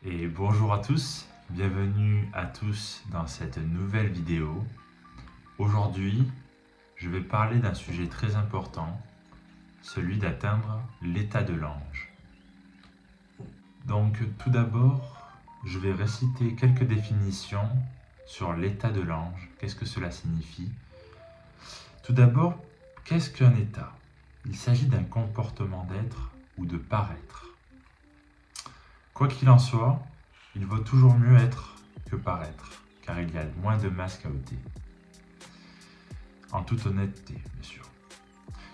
Et bonjour à tous, bienvenue à tous dans cette nouvelle vidéo. Aujourd'hui, je vais parler d'un sujet très important, celui d'atteindre l'état de l'ange. Donc tout d'abord, je vais réciter quelques définitions sur l'état de l'ange, qu'est-ce que cela signifie. Tout d'abord, qu'est-ce qu'un état? Il s'agit d'un comportement d'être ou de paraître. Quoi qu'il en soit, il vaut toujours mieux être que paraître, car il y a moins de masques à ôter. En toute honnêteté, bien sûr.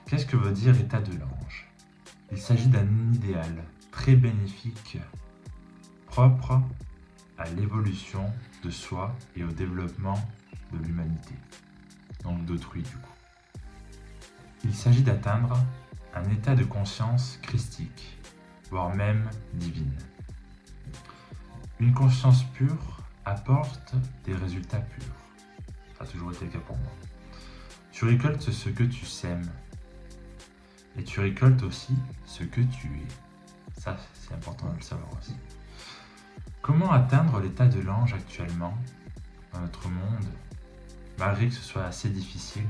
Qu'est-ce que veut dire état de l'ange? Il s'agit d'un idéal très bénéfique, propre à l'évolution de soi et au développement de l'humanité, donc d'autrui du coup. Il s'agit d'atteindre un état de conscience christique, voire même divine. Une conscience pure apporte des résultats purs. Ça a toujours été le cas pour moi. Tu récoltes ce que tu sèmes. Et tu récoltes aussi ce que tu es. Ça, c'est important de le savoir aussi. Comment atteindre l'état de l'ange actuellement dans notre monde, malgré que ce soit assez difficile,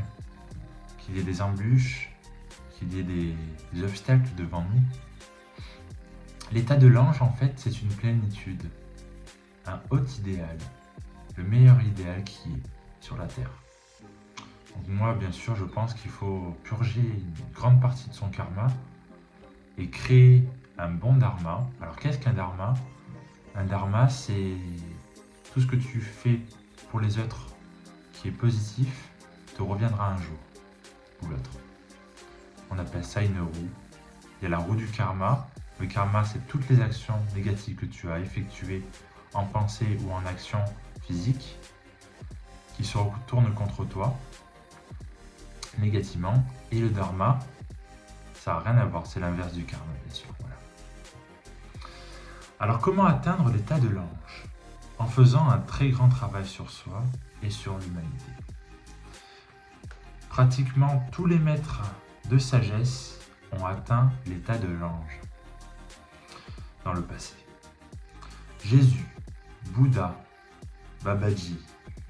qu'il y ait des embûches, qu'il y ait des obstacles devant nous? L'état de l'ange, en fait, c'est une plénitude, un haut idéal, le meilleur idéal qui est sur la Terre. Donc moi, bien sûr, je pense qu'il faut purger une grande partie de son karma et créer un bon dharma. Alors qu'est-ce qu'un dharma? Un dharma, c'est tout ce que tu fais pour les autres qui est positif te reviendra un jour ou l'autre. On appelle ça une roue. Il y a la roue du karma. Le karma, c'est toutes les actions négatives que tu as effectuées en pensée ou en action physique qui se retournent contre toi négativement. Et le dharma, ça n'a rien à voir, c'est l'inverse du karma, bien sûr. Voilà. Alors comment atteindre l'état de l'ange? En faisant un très grand travail sur soi et sur l'humanité. Pratiquement tous les maîtres de sagesse ont atteint l'état de l'ange dans le passé. Jésus, Bouddha, Babaji,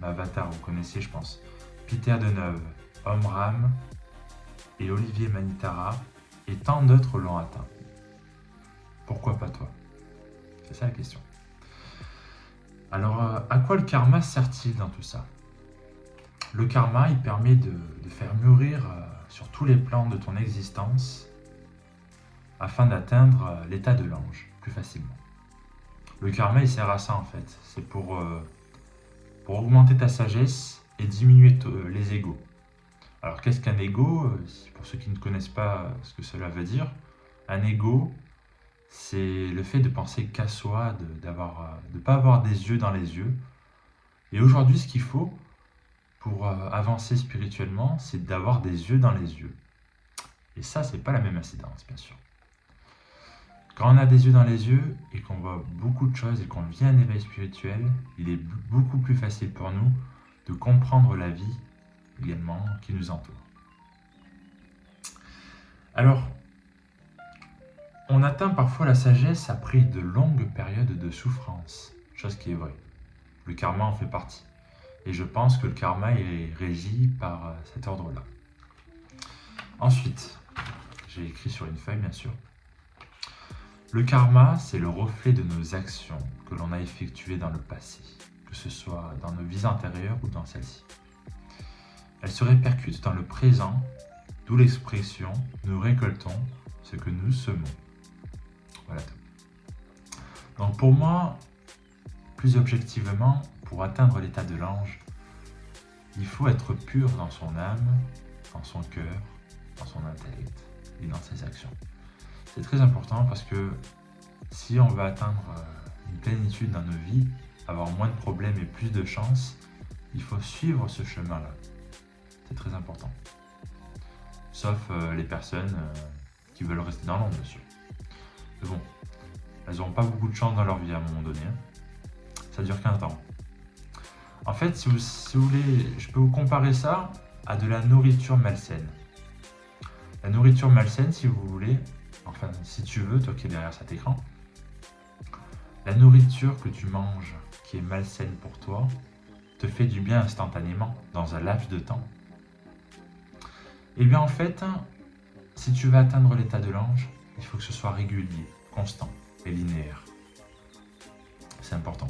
Avatar, vous connaissez je pense, Peter Deneuve, Om Ram et Olivier Manitara et tant d'autres l'ont atteint. Pourquoi pas toi? C'est ça la question. Alors, à quoi le karma sert-il dans tout ça? Le karma, il permet de faire mûrir sur tous les plans de ton existence afin d'atteindre l'état de l'ange plus facilement. Le karma, il sert à ça en fait. C'est pour augmenter ta sagesse et diminuer les égos. Alors qu'est-ce qu'un ego? Pour ceux qui ne connaissent pas ce que cela veut dire, un ego, c'est le fait de penser qu'à soi, de ne pas avoir des yeux dans les yeux. Et aujourd'hui, ce qu'il faut pour avancer spirituellement, c'est d'avoir des yeux dans les yeux. Et ça, c'est pas la même incidence, bien sûr. Quand on a des yeux dans les yeux et qu'on voit beaucoup de choses et qu'on vit un éveil spirituel, il est beaucoup plus facile pour nous de comprendre la vie également qui nous entoure. Alors, on atteint parfois la sagesse après de longues périodes de souffrance, chose qui est vraie. Le karma en fait partie. Et je pense que le karma est régi par cet ordre-là. Ensuite, j'ai écrit sur une feuille bien sûr. Le karma, c'est le reflet de nos actions que l'on a effectuées dans le passé, que ce soit dans nos vies antérieures ou dans celle-ci. Elle se répercute dans le présent, d'où l'expression « nous récoltons ce que nous semons ». Voilà tout. Donc pour moi, plus objectivement, pour atteindre l'état de l'ange, il faut être pur dans son âme, dans son cœur, dans son intellect et dans ses actions. C'est très important parce que si on veut atteindre une plénitude dans nos vies, avoir moins de problèmes et plus de chances, il faut suivre ce chemin-là. C'est très important. Sauf les personnes qui veulent rester dans l'ombre, bien sûr. Mais bon, elles n'auront pas beaucoup de chance dans leur vie à un moment donné. Ça dure qu'un temps. En fait, si vous voulez, je peux vous comparer ça à de la nourriture malsaine. La nourriture malsaine, si vous voulez, enfin, si tu veux, toi qui es derrière cet écran, La nourriture que tu manges, qui est malsaine pour toi, te fait du bien instantanément, dans un laps de temps. Et bien en fait, si tu veux atteindre l'état de l'ange, il faut que ce soit régulier, constant et linéaire. C'est important.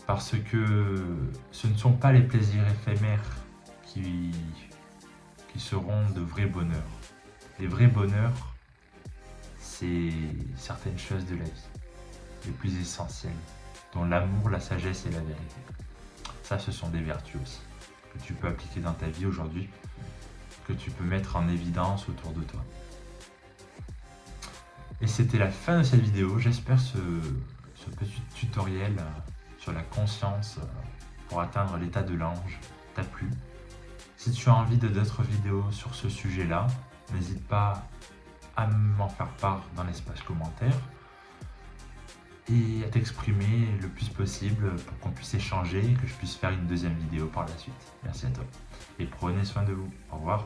Parce que ce ne sont pas les plaisirs éphémères qui seront de vrais bonheurs. Les vrais bonheurs, c'est certaines choses de la vie, les plus essentielles, dont l'amour, la sagesse et la vérité. Ça, ce sont des vertus aussi, que tu peux appliquer dans ta vie aujourd'hui, que tu peux mettre en évidence autour de toi. Et c'était la fin de cette vidéo. J'espère ce petit tutoriel sur la conscience pour atteindre l'état de l'ange t'a plu. Si tu as envie de d'autres vidéos sur ce sujet-là, n'hésite pas à m'en faire part dans l'espace commentaire et à t'exprimer le plus possible pour qu'on puisse échanger et que je puisse faire une deuxième vidéo par la suite. Merci à toi et prenez soin de vous. Au revoir.